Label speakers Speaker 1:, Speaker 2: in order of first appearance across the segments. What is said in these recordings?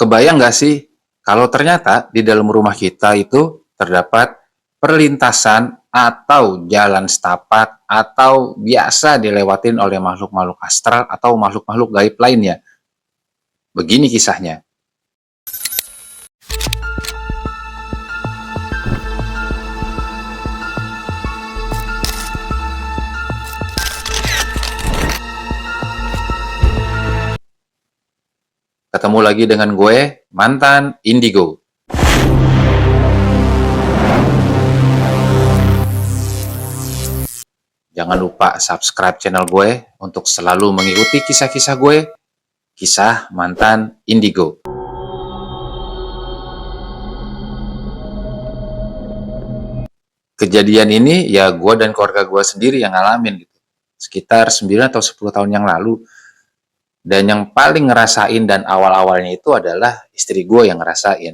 Speaker 1: Kebayang nggak sih kalau ternyata di dalam rumah kita itu terdapat perlintasan atau jalan setapak atau biasa dilewatin oleh makhluk-makhluk astral atau makhluk-makhluk gaib lainnya. Begini kisahnya. Ketemu lagi dengan gue, mantan Indigo. Jangan lupa subscribe channel gue untuk selalu mengikuti kisah-kisah gue, kisah mantan Indigo. Kejadian ini ya gue dan keluarga gue sendiri yang ngalamin gitu. Sekitar 9 atau 10 tahun yang lalu. Dan yang paling ngerasain dan awal-awalnya itu adalah istri gue yang ngerasain.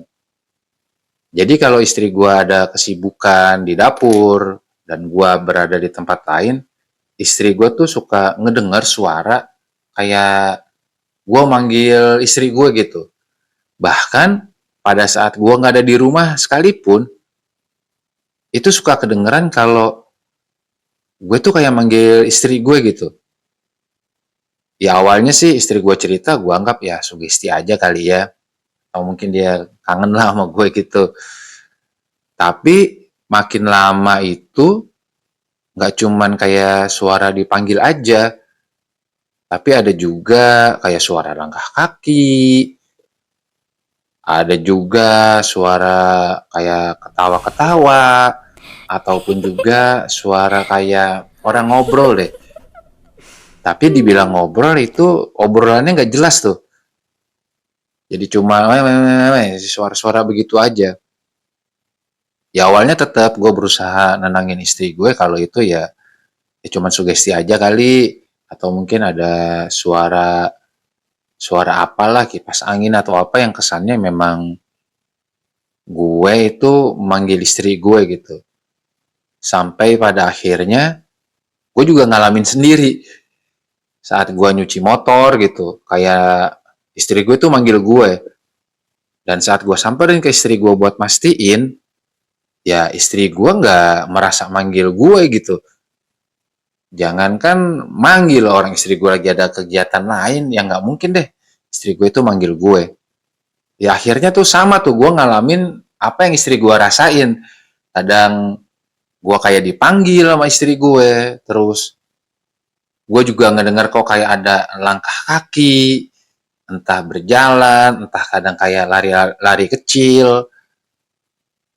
Speaker 1: Jadi kalau istri gue ada kesibukan di dapur dan gue berada di tempat lain, istri gue tuh suka ngedengar suara kayak gue manggil istri gue gitu. Bahkan pada saat gue nggak ada di rumah sekalipun, itu suka kedengeran kalau gue tuh kayak manggil istri gue gitu. Ya awalnya sih istri gue cerita, gue anggap ya sugesti aja kali ya. Atau mungkin dia kangen lah sama gue gitu. Tapi makin lama itu nggak cuman kayak suara dipanggil aja, tapi ada juga kayak suara langkah kaki, ada juga suara kayak ketawa-ketawa, ataupun juga suara kayak orang ngobrol deh. Tapi dibilang ngobrol itu obrolannya nggak jelas tuh. Jadi cuma suara-suara begitu aja. Ya awalnya tetap gue berusaha nenangin istri gue kalau itu ya cuman sugesti aja kali, atau mungkin ada suara suara apalah, kipas angin atau apa yang kesannya memang gue itu manggil istri gue gitu. Sampai pada akhirnya gue juga ngalamin sendiri saat gue nyuci motor gitu, kayak istri gue tuh manggil gue. Dan saat gue samperin ke istri gue buat mastiin, ya istri gue nggak merasa manggil gue gitu. Jangankan manggil, orang istri gue lagi ada kegiatan lain, yang nggak mungkin deh istri gue itu manggil gue. Ya akhirnya tuh sama tuh gue ngalamin apa yang istri gue rasain. Kadang gue kayak dipanggil sama istri gue, terus gue juga ngedengar kok kayak ada langkah kaki, entah berjalan, entah kadang kayak lari-lari kecil.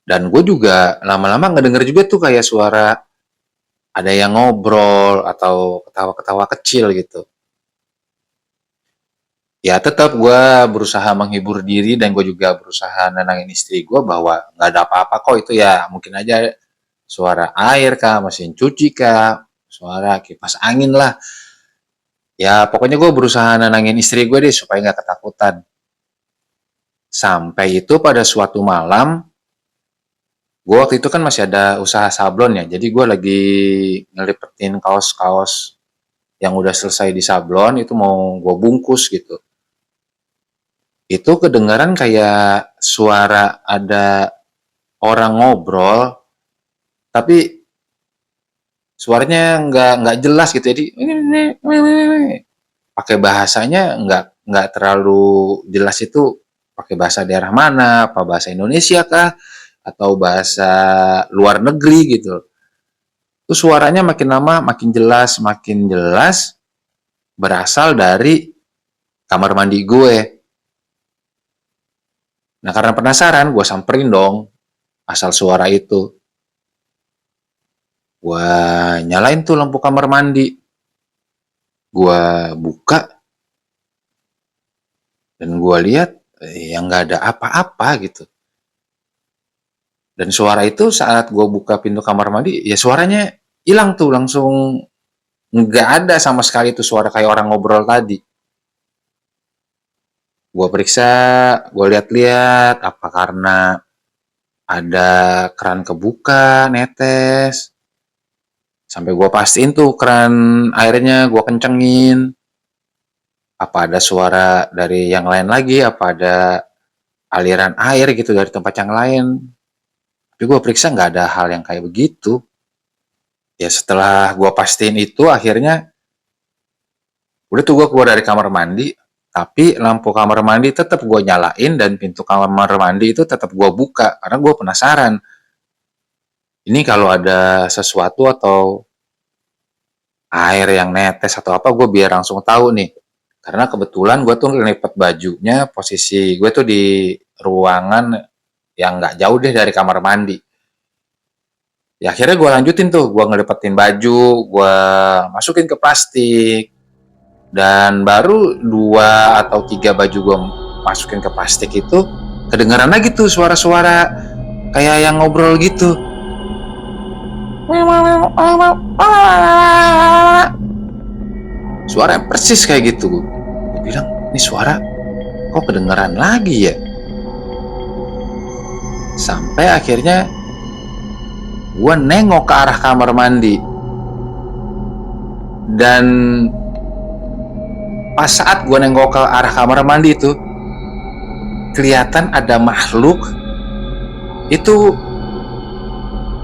Speaker 1: Dan gue juga lama-lama ngedenger juga tuh kayak suara ada yang ngobrol atau ketawa-ketawa kecil gitu. Ya tetap gue berusaha menghibur diri dan gue juga berusaha nenangin istri gue bahwa nggak ada apa-apa kok, itu ya mungkin aja suara air kah, mesin cuci kah, suara kipas angin lah. Ya pokoknya gue berusaha nenangin istri gue deh supaya nggak ketakutan. Sampai itu pada suatu malam, gue waktu itu kan masih ada usaha sablon ya, jadi gue lagi ngelipetin kaos-kaos yang udah selesai di sablon itu mau gue bungkus gitu. Itu kedengaran kayak suara ada orang ngobrol, tapi suaranya nggak jelas gitu. Jadi pakai bahasanya nggak terlalu jelas, itu pakai bahasa daerah mana, apa bahasa Indonesia kah, atau bahasa luar negeri gitu. Itu suaranya makin lama makin jelas berasal dari kamar mandi gue. Nah karena penasaran, gue samperin dong asal suara itu. Gue nyalain tuh lampu kamar mandi. Gue buka dan gue lihat yang nggak ada apa-apa gitu. Dan suara itu saat gue buka pintu kamar mandi, ya suaranya hilang tuh langsung, nggak ada sama sekali tuh suara kayak orang ngobrol tadi. Gue periksa, gue lihat-lihat apa karena ada keran kebuka netes. Sampai gue pastiin tuh keran airnya gue kencengin. Apa ada suara dari yang lain lagi, apa ada aliran air gitu dari tempat yang lain. Tapi gue periksa nggak ada hal yang kayak begitu. Ya setelah gue pastiin itu, akhirnya udah tuh gue keluar dari kamar mandi, tapi lampu kamar mandi tetap gue nyalain dan pintu kamar mandi itu tetap gue buka karena gue penasaran. Ini kalau ada sesuatu atau air yang netes atau apa, gue biar langsung tahu nih. Karena kebetulan gue tuh ngelipat bajunya, posisi gue tuh di ruangan yang nggak jauh deh dari kamar mandi. Ya akhirnya gue lanjutin tuh, gue ngelipetin baju, gue masukin ke plastik, dan baru 2 atau 3 baju gue masukin ke plastik itu, kedengaran lagi tuh suara-suara kayak yang ngobrol gitu. Suara yang persis kayak gitu. Gue bilang, ini suara kok kedengaran lagi ya? Sampai akhirnya gue nengok ke arah kamar mandi. Dan pas saat gue nengok ke arah kamar mandi itu, kelihatan ada makhluk. Itu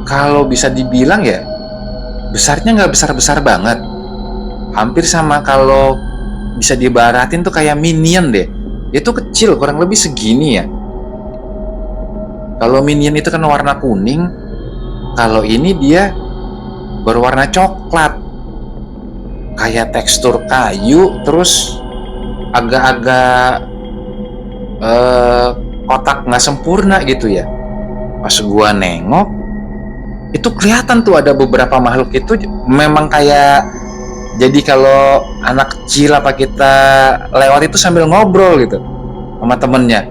Speaker 1: kalau bisa dibilang ya, besarnya nggak besar-besar banget. Hampir sama kalau bisa diibaratin tuh kayak minion deh. Itu kecil, kurang lebih segini ya. Kalau minion itu kan warna kuning, kalau ini dia berwarna coklat. Kayak tekstur kayu, terus agak-agak kotak nggak sempurna gitu ya. Pas gua nengok, itu kelihatan tuh ada beberapa makhluk itu memang kayak, jadi kalau anak kecil apa kita lewat itu sambil ngobrol gitu sama temennya.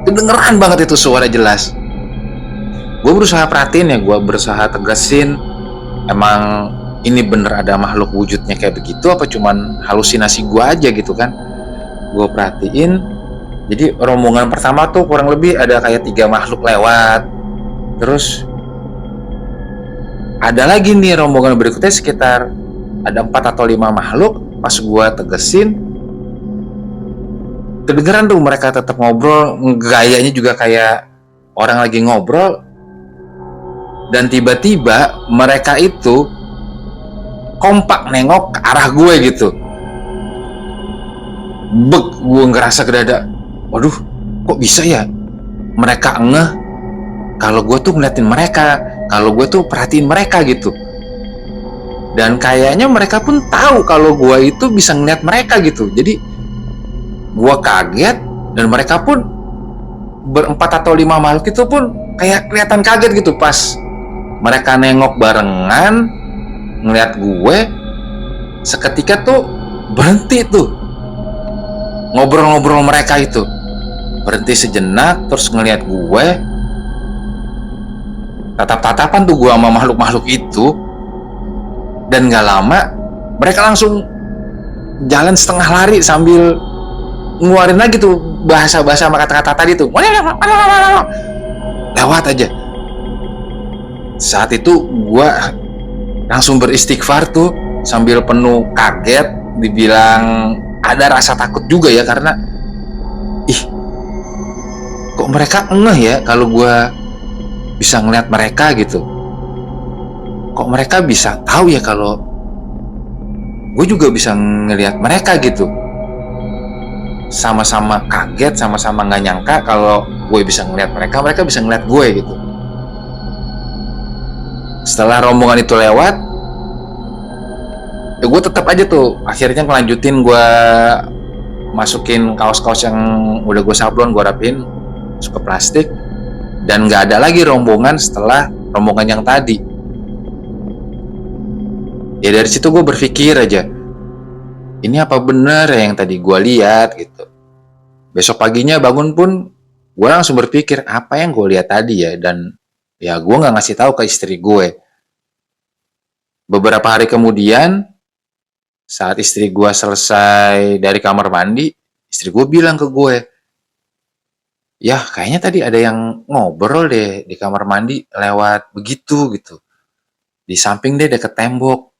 Speaker 1: Kedengeran banget itu suara jelas. Gue berusaha perhatiin ya, gue berusaha tegasin, emang ini bener ada makhluk wujudnya kayak begitu apa cuman halusinasi gue aja gitu kan. Gue perhatiin, jadi rombongan pertama tuh kurang lebih ada kayak 3 makhluk lewat. Terus ada lagi nih rombongan berikutnya sekitar ada 4 atau 5 makhluk. Pas gue tegesin, kedengeran tuh mereka tetap ngobrol, gayanya juga kayak orang lagi ngobrol. Dan tiba-tiba mereka itu kompak nengok ke arah gue gitu. Gue ngerasa ke dada, waduh kok bisa ya mereka ngeh kalau gue tuh ngeliatin mereka, kalau gue tuh perhatiin mereka gitu. Dan kayaknya mereka pun tahu kalau gue itu bisa ngeliat mereka gitu. Jadi gue kaget, dan mereka pun berempat atau 5 makhluk itu pun kayak kelihatan kaget gitu pas mereka nengok barengan ngeliat gue. Seketika tuh berhenti tuh ngobrol-ngobrol mereka itu, berhenti sejenak terus ngeliat gue, tatap-tatapan tuh gue sama makhluk-makhluk itu. Dan gak lama mereka langsung jalan setengah lari sambil ngeluarin lagi tuh bahasa-bahasa sama kata-kata tadi tuh, lewat aja. Saat itu gue langsung beristighfar tuh sambil penuh kaget, dibilang ada rasa takut juga ya, karena kok mereka ngeh ya kalau gue bisa ngeliat mereka gitu. Kok mereka bisa tahu ya kalau gue juga bisa ngeliat mereka gitu. Sama-sama kaget, sama-sama nggak nyangka kalau gue bisa ngeliat mereka, mereka bisa ngeliat gue gitu. Setelah rombongan itu lewat, ya gue tetap aja tuh akhirnya ngelanjutin, gue masukin kaos-kaos yang udah gue sablon, gue rapin masuk ke plastik. Dan nggak ada lagi rombongan setelah rombongan yang tadi. Ya dari situ gue berpikir aja, ini apa bener ya yang tadi gue lihat gitu. Besok paginya bangun pun gue langsung berpikir apa yang gue lihat tadi ya. Dan ya gue nggak ngasih tahu ke istri gue. Beberapa hari kemudian, saat istri gue selesai dari kamar mandi, istri gue bilang ke gue, ya kayaknya tadi ada yang ngobrol deh di kamar mandi lewat begitu gitu, di samping deh deket tembok.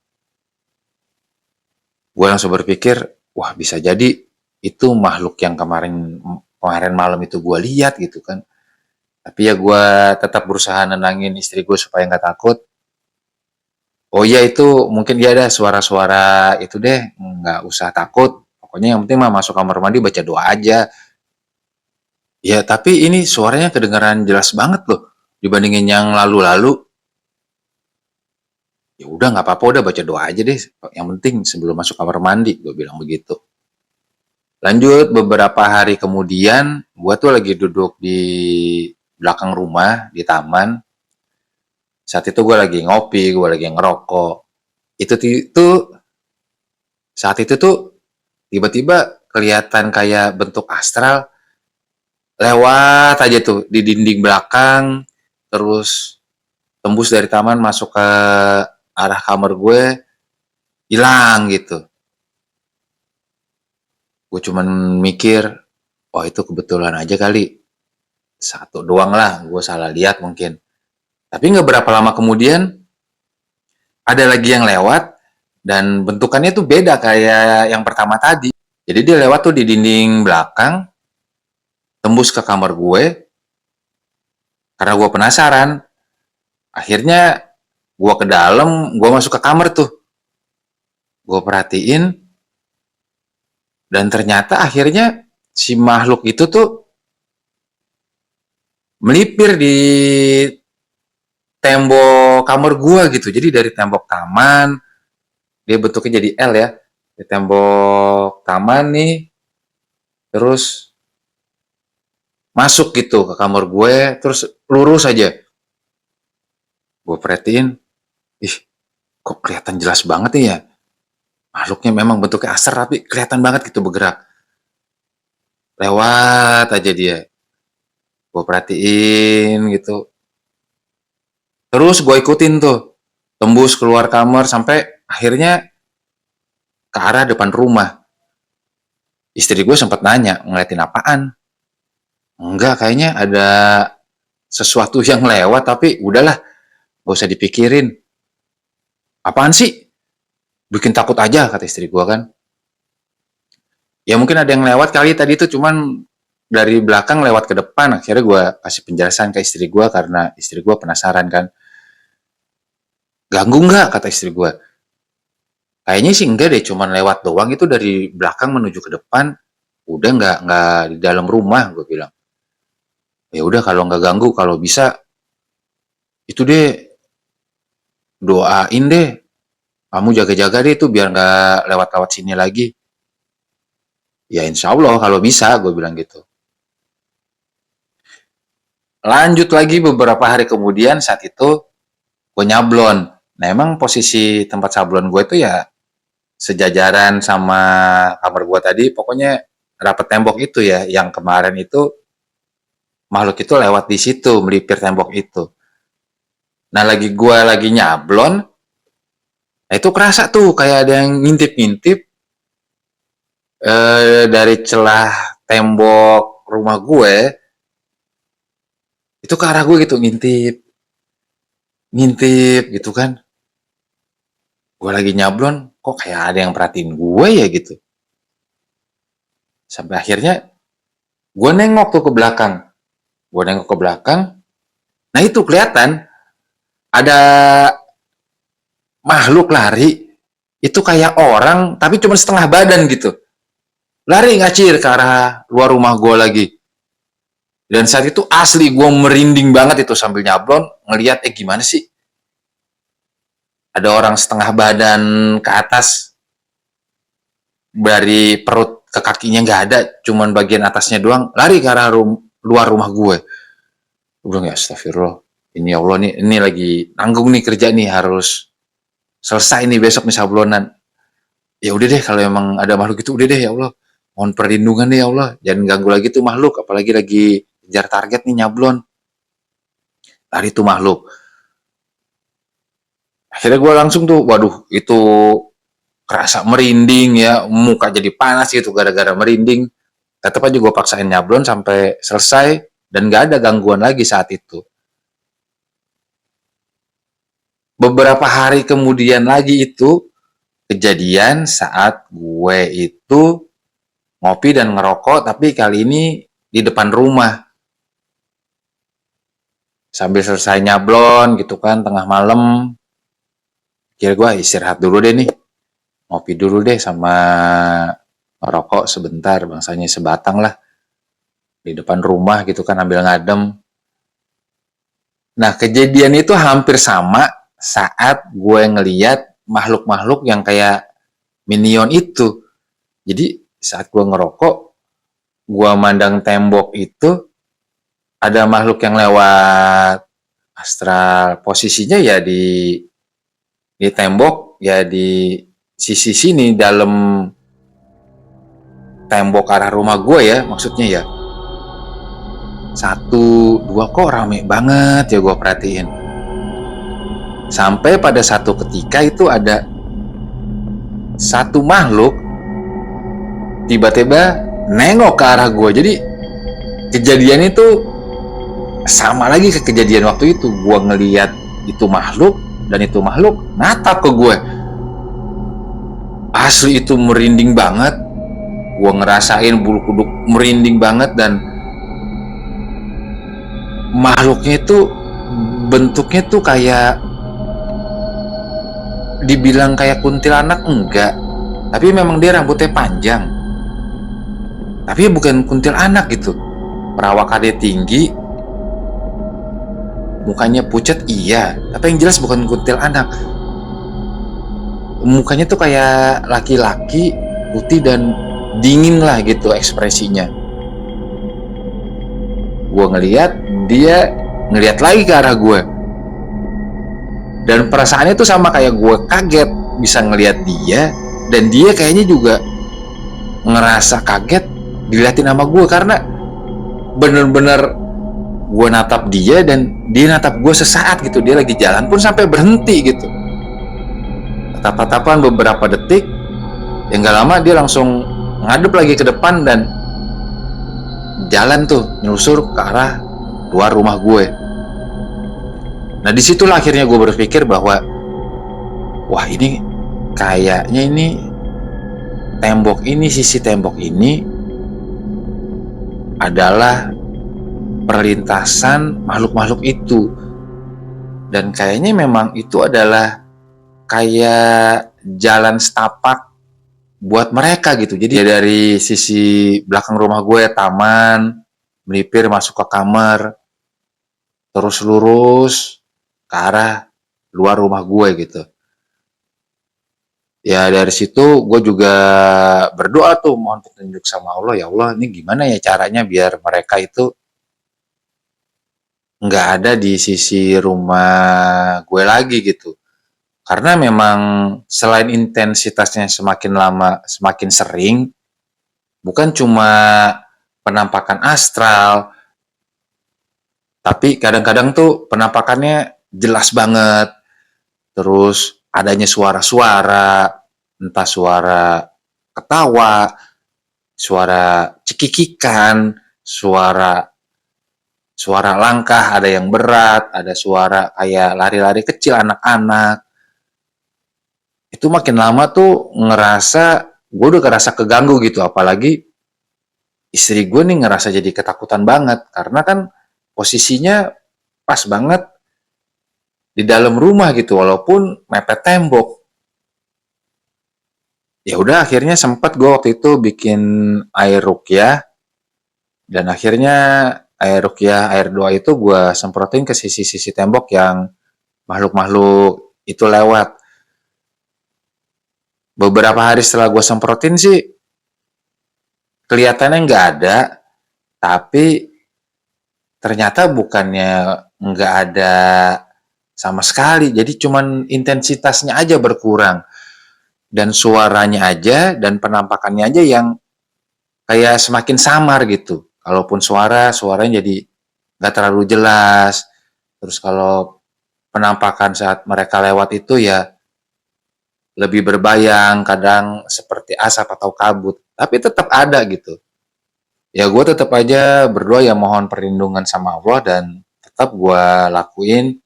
Speaker 1: Gue langsung berpikir, wah bisa jadi itu makhluk yang kemarin kemarin malam itu gue lihat gitu kan. Tapi ya gue tetap berusaha nenangin istri gue supaya nggak takut. Oh iya itu mungkin dia ada suara-suara itu deh, nggak usah takut. Pokoknya yang penting mah masuk kamar mandi baca doa aja. Ya tapi ini suaranya kedengaran jelas banget loh dibandingin yang lalu-lalu. Ya udah nggak apa-apa, udah baca doa aja deh. Yang penting sebelum masuk kamar mandi, gue bilang begitu. Lanjut beberapa hari kemudian, gue tuh lagi duduk di belakang rumah di taman. Saat itu gue lagi ngopi, gue lagi ngerokok. Itu saat itu tuh tiba-tiba kelihatan kayak bentuk astral lewat aja tuh di dinding belakang, terus tembus dari taman masuk ke arah kamar gue, hilang gitu. Gue cuman mikir, oh itu kebetulan aja kali. Satu doang lah, gue salah lihat mungkin. Tapi nggak berapa lama kemudian, ada lagi yang lewat, dan bentukannya tuh beda kayak yang pertama tadi. Jadi dia lewat tuh di dinding belakang, tembus ke kamar gue, karena gue penasaran. Akhirnya gue ke dalam, gue masuk ke kamar tuh. Gue perhatiin, dan ternyata akhirnya si makhluk itu tuh melipir di tembok kamar gua gitu. Jadi dari tembok taman, dia bentuknya jadi L ya. Di tembok taman nih, terus masuk gitu ke kamar gue, terus lurus aja. Gue perhatiin, ih kok kelihatan jelas banget nih ya. Makhluknya memang bentuknya asar tapi kelihatan banget gitu bergerak. Lewat aja dia. Gue perhatiin gitu. Terus gue ikutin tuh. Tembus keluar kamar sampai akhirnya ke arah depan rumah. Istri gue sempat nanya, ngeliatin apaan? Enggak, kayaknya ada sesuatu yang lewat, tapi udahlah, gak usah dipikirin. Apaan sih? Bikin takut aja, kata istri gue kan. Ya mungkin ada yang lewat kali tadi itu, cuman dari belakang lewat ke depan. Akhirnya gue kasih penjelasan ke istri gue, karena istri gue penasaran kan. Ganggu nggak, kata istri gue. Kayaknya sih enggak deh, cuman lewat doang, itu dari belakang menuju ke depan. Udah nggak di dalam rumah, gue bilang. Ya udah kalau nggak ganggu, kalau bisa itu deh, doain deh, kamu jaga-jaga deh tuh biar nggak lewat-lewat sini lagi. Ya insya Allah kalau bisa, gue bilang gitu. Lanjut lagi beberapa hari kemudian, saat itu gue nyablon. Nah emang posisi tempat sablon gue itu ya sejajaran sama kamar gue tadi, pokoknya rapet tembok itu ya, yang kemarin itu makhluk itu lewat di situ, melipir tembok itu. Nah gue lagi nyablon, nah itu kerasa tuh kayak ada yang ngintip-ngintip dari celah tembok rumah gue, itu ke arah gue gitu, ngintip, ngintip gitu kan. Gue lagi nyablon, kok kayak ada yang perhatiin gue ya gitu. Sampai akhirnya gue nengok tuh ke belakang. Gue nengok ke belakang, nah itu kelihatan ada makhluk lari, itu kayak orang, tapi cuma setengah badan gitu. Lari ngacir ke arah luar rumah gue lagi. Dan saat itu asli gue merinding banget itu sambil nyablon, ngelihat gimana sih? Ada orang setengah badan ke atas, dari perut ke kakinya nggak ada, cuman bagian atasnya doang, lari ke arah luar rumah gue. Gue bilang, ya astagfirullah, ini ya Allah nih, ini lagi nanggung nih kerja nih, harus selesai nih besok nih sablonan. Ya udah deh, kalau emang ada makhluk itu udah deh ya Allah, mohon perlindungan deh ya Allah, jangan ganggu lagi tuh makhluk, apalagi lagi kejar target nih nyablon. Lari tuh makhluk. Akhirnya gue langsung tuh, waduh itu kerasa merinding ya, muka jadi panas gitu gara-gara merinding. Tetap aja gue paksain nyablon sampai selesai, dan gak ada gangguan lagi saat itu. Beberapa hari kemudian lagi itu, kejadian saat gue itu ngopi dan ngerokok, tapi kali ini di depan rumah. Sambil selesai nyablon gitu kan, tengah malam, kira gue istirahat dulu deh nih. Ngopi dulu deh sama ngerokok sebentar, bangsanya sebatang lah. Di depan rumah gitu kan, ambil ngadem. Nah, kejadian itu hampir sama saat gue ngeliat makhluk-makhluk yang kayak minion itu. Jadi saat gue ngerokok, gue mandang tembok itu, ada makhluk yang lewat astral. Posisinya ya di tembok, ya di sisi sini dalam tembok arah rumah gue ya, maksudnya ya. Satu, dua kok rame banget ya gue perhatiin. Sampai pada satu ketika itu ada satu makhluk tiba-tiba nengok ke arah gue. Jadi kejadian itu sama lagi ke kejadian waktu itu. Gue ngeliat itu makhluk dan itu makhluk natap ke gue. Asli itu merinding banget. Gue ngerasain bulu kuduk merinding banget, dan makhluknya itu bentuknya tuh kayak, dibilang kayak kuntilanak enggak, tapi memang dia rambutnya panjang, tapi bukan kuntilanak gitu. Perawakannya tinggi, mukanya pucat iya, tapi yang jelas bukan kuntilanak. Mukanya tuh kayak laki-laki, putih dan dingin lah gitu ekspresinya. Gue ngeliat, dia ngeliat lagi ke arah gue, dan perasaannya tuh sama kayak gue, kaget bisa ngeliat dia, dan dia kayaknya juga ngerasa kaget diliatin sama gue, karena bener-bener gue natap dia dan dia natap gue sesaat gitu. Dia lagi jalan pun sampai berhenti gitu, tatap-tatapan beberapa detik, ya nggak lama dia langsung ngadep lagi ke depan dan jalan tuh nyusur ke arah luar rumah gue. Nah disitulah akhirnya gue berpikir bahwa wah ini kayaknya ini tembok ini, sisi tembok ini adalah perlintasan makhluk-makhluk itu, dan kayaknya memang itu adalah kayak jalan setapak buat mereka gitu. Jadi ya dari sisi belakang rumah gue taman, melipir masuk ke kamar, terus lurus ke arah luar rumah gue gitu. Ya dari situ gue juga berdoa tuh, mohon petunjuk sama Allah, ya Allah ini gimana ya caranya biar mereka itu nggak ada di sisi rumah gue lagi gitu. Karena memang selain intensitasnya semakin lama semakin sering, bukan cuma penampakan astral, tapi kadang-kadang tuh penampakannya jelas banget. Terus adanya suara-suara, entah suara ketawa, suara cekikikan, suara langkah, ada yang berat, ada suara kayak lari-lari kecil anak-anak. Itu makin lama tuh gue udah ngerasa keganggu gitu, apalagi istri gue nih ngerasa jadi ketakutan banget, karena kan posisinya pas banget di dalam rumah gitu, walaupun mepet tembok. Ya udah akhirnya sempat gue waktu itu bikin air ruqyah, dan akhirnya air ruqyah, air doa itu gue semprotin ke sisi-sisi tembok yang makhluk-makhluk itu lewat. Beberapa hari setelah gue semprotin sih kelihatannya nggak ada, tapi ternyata bukannya nggak ada sama sekali, jadi cuman intensitasnya aja berkurang, dan suaranya aja dan penampakannya aja yang kayak semakin samar gitu. Kalaupun suaranya jadi nggak terlalu jelas. Terus kalau penampakan saat mereka lewat itu ya lebih berbayang, kadang seperti asap atau kabut, tapi tetap ada gitu. Ya gue tetap aja berdoa ya mohon perlindungan sama Allah, dan tetap gue lakuin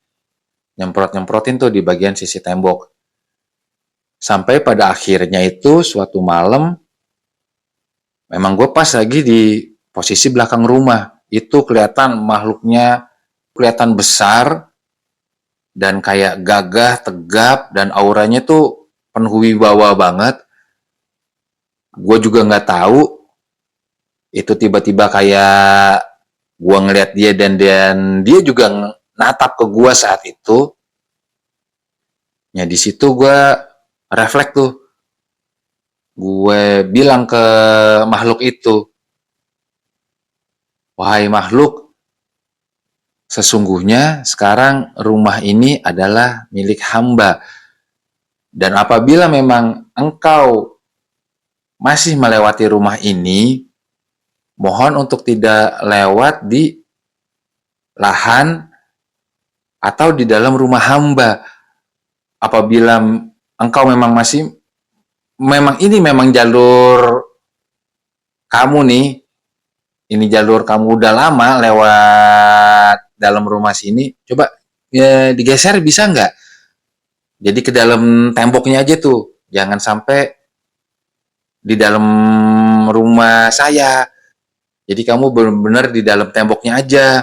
Speaker 1: nyemprotin tuh di bagian sisi tembok. Sampai pada akhirnya itu suatu malam, memang gue pas lagi di posisi belakang rumah. Itu kelihatan makhluknya kelihatan besar dan kayak gagah, tegap, dan auranya tuh penuh wibawa banget. Gue juga nggak tahu itu tiba-tiba kayak gue ngeliat dia dan dia juga natap ke gue saat itu. Ya di situ gue refleks tuh, gue bilang ke makhluk itu, wahai makhluk, sesungguhnya sekarang rumah ini adalah milik hamba. Dan apabila memang engkau masih melewati rumah ini, mohon untuk tidak lewat di lahan atau di dalam rumah hamba. Apabila engkau memang ini memang jalur kamu nih, ini jalur kamu udah lama lewat dalam rumah sini, coba ya, digeser bisa nggak? Jadi ke dalam temboknya aja tuh, jangan sampai di dalam rumah saya. Jadi kamu benar-benar di dalam temboknya aja.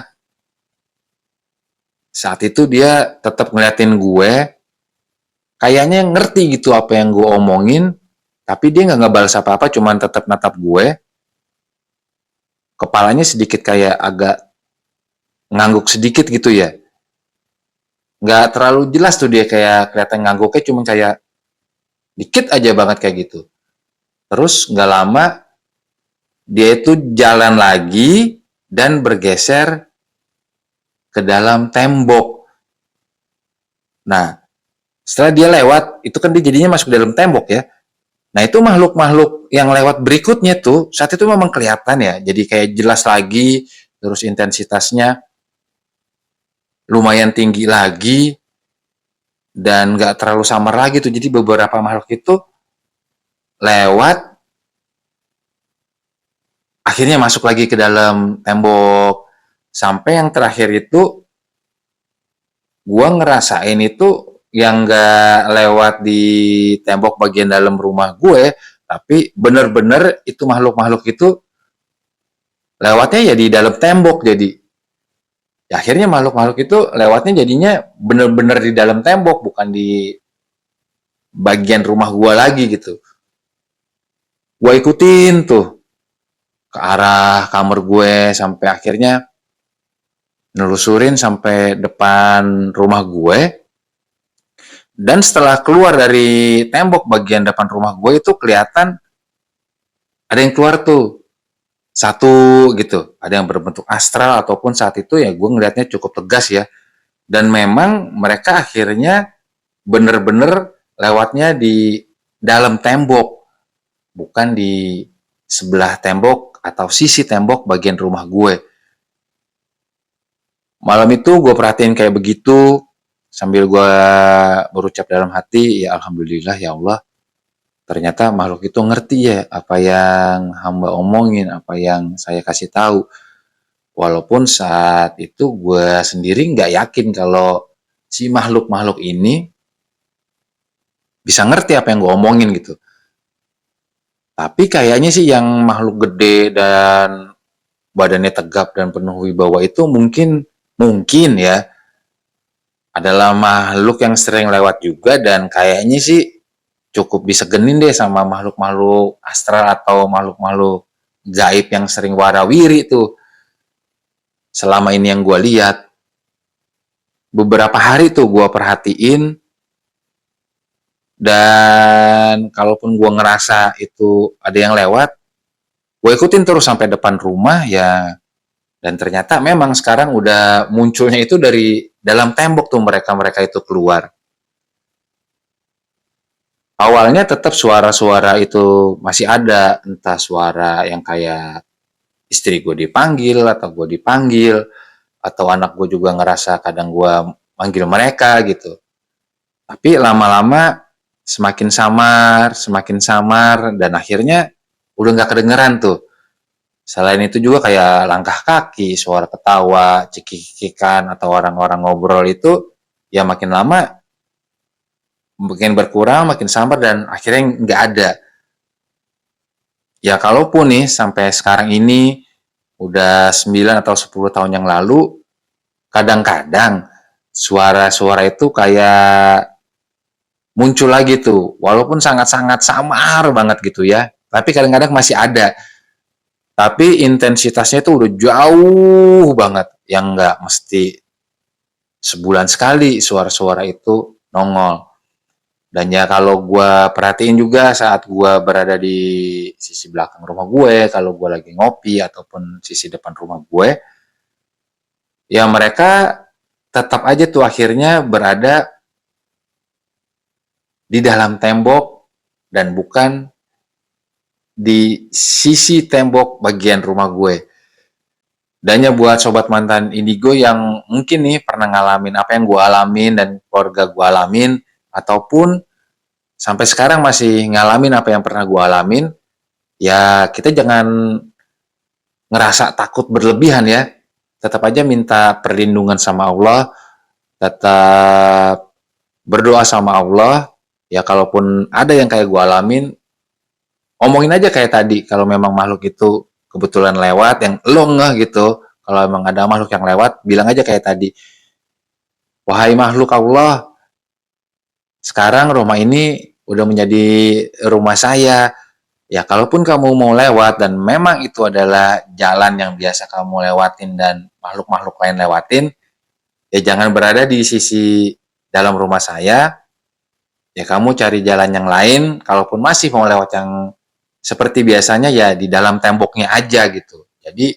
Speaker 1: Saat itu dia tetap ngeliatin gue, kayaknya ngerti gitu apa yang gue omongin, tapi dia nggak ngebalas apa-apa, cuman tetap natap gue. Kepalanya sedikit kayak agak ngangguk sedikit gitu ya. Nggak terlalu jelas tuh dia kayak kelihatan ngangguknya, cuman kayak dikit aja banget kayak gitu. Terus nggak lama dia itu jalan lagi dan bergeser ke dalam tembok. Nah, setelah dia lewat, itu kan dia jadinya masuk ke dalam tembok ya. Nah, itu makhluk-makhluk yang lewat berikutnya tuh, saat itu memang kelihatan ya, jadi kayak jelas lagi, terus intensitasnya lumayan tinggi lagi, dan nggak terlalu samar lagi tuh. Jadi beberapa makhluk itu lewat, akhirnya masuk lagi ke dalam tembok. Sampai yang terakhir itu, gua ngerasain itu yang nggak lewat di tembok bagian dalam rumah gue, tapi bener-bener itu makhluk-makhluk itu lewatnya ya di dalam tembok. Jadi ya akhirnya makhluk-makhluk itu lewatnya jadinya bener-bener di dalam tembok, bukan di bagian rumah gue lagi gitu. Gue ikutin tuh ke arah kamar gue sampai akhirnya nelusurin sampai depan rumah gue. Dan setelah keluar dari tembok bagian depan rumah gue itu kelihatan ada yang keluar tuh satu gitu, ada yang berbentuk astral, ataupun saat itu ya gue ngelihatnya cukup tegas ya. Dan memang mereka akhirnya bener-bener lewatnya di dalam tembok, bukan di sebelah tembok atau sisi tembok bagian rumah gue. Malam itu gue perhatiin kayak begitu, sambil gue berucap dalam hati, ya alhamdulillah ya Allah, ternyata makhluk itu ngerti ya apa yang hamba omongin, apa yang saya kasih tahu. Walaupun saat itu gue sendiri nggak yakin kalau si makhluk-makhluk ini bisa ngerti apa yang gue omongin gitu. Tapi kayaknya sih yang makhluk gede dan badannya tegap dan penuh wibawa itu mungkin ya adalah makhluk yang sering lewat juga, dan kayaknya sih cukup disegenin deh sama makhluk-makhluk astral atau makhluk-makhluk gaib yang sering warawiri tuh. Selama ini yang gue lihat, beberapa hari tuh gue perhatiin, dan kalaupun gue ngerasa itu ada yang lewat, gue ikutin terus sampai depan rumah ya. Dan ternyata memang sekarang udah munculnya itu dari dalam tembok tuh, mereka itu keluar. Awalnya tetap suara-suara itu masih ada, entah suara yang kayak istri gue dipanggil atau gue dipanggil, atau anak gue juga ngerasa kadang gue manggil mereka gitu. Tapi lama-lama semakin samar, dan akhirnya udah nggak kedengeran tuh. Selain itu juga kayak langkah kaki, suara ketawa, cekik-cekikan, atau orang-orang ngobrol itu ya makin lama makin berkurang, makin samar, dan akhirnya nggak ada. Ya kalaupun nih sampai sekarang ini udah 9 atau 10 tahun yang lalu, kadang-kadang suara-suara itu kayak muncul lagi tuh, walaupun sangat-sangat samar banget gitu ya, tapi kadang-kadang masih ada. Tapi intensitasnya itu udah jauh banget, yang nggak mesti sebulan sekali suara-suara itu nongol. Dan ya kalau gue perhatiin juga saat gue berada di sisi belakang rumah gue, kalau gue lagi ngopi ataupun sisi depan rumah gue, ya mereka tetap aja tuh akhirnya berada di dalam tembok dan bukan di sisi tembok bagian rumah gue. Dan ya buat sobat mantan indigo yang mungkin nih pernah ngalamin apa yang gue alamin dan keluarga gue alamin, ataupun sampai sekarang masih ngalamin apa yang pernah gue alamin, ya kita jangan ngerasa takut berlebihan ya. Tetap aja minta perlindungan sama Allah, tetap berdoa sama Allah. Ya kalaupun ada yang kayak gue alamin, omongin aja kayak tadi, kalau memang makhluk itu kebetulan lewat, yang lo ngeh gitu, kalau emang ada makhluk yang lewat, bilang aja kayak tadi, wahai makhluk Allah, sekarang rumah ini udah menjadi rumah saya. Ya kalaupun kamu mau lewat dan memang itu adalah jalan yang biasa kamu lewatin dan makhluk-makhluk lain lewatin, ya jangan berada di sisi dalam rumah saya. Ya kamu cari jalan yang lain, kalaupun masih mau lewat yang seperti biasanya ya di dalam temboknya aja gitu. Jadi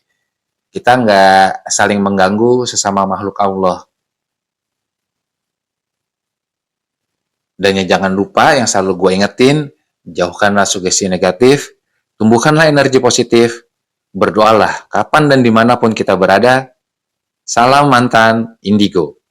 Speaker 1: kita nggak saling mengganggu sesama makhluk Allah. Dan ya jangan lupa yang selalu gue ingetin, jauhkanlah sugesti negatif, tumbuhkanlah energi positif, berdoalah kapan dan dimanapun kita berada. Salam mantan indigo.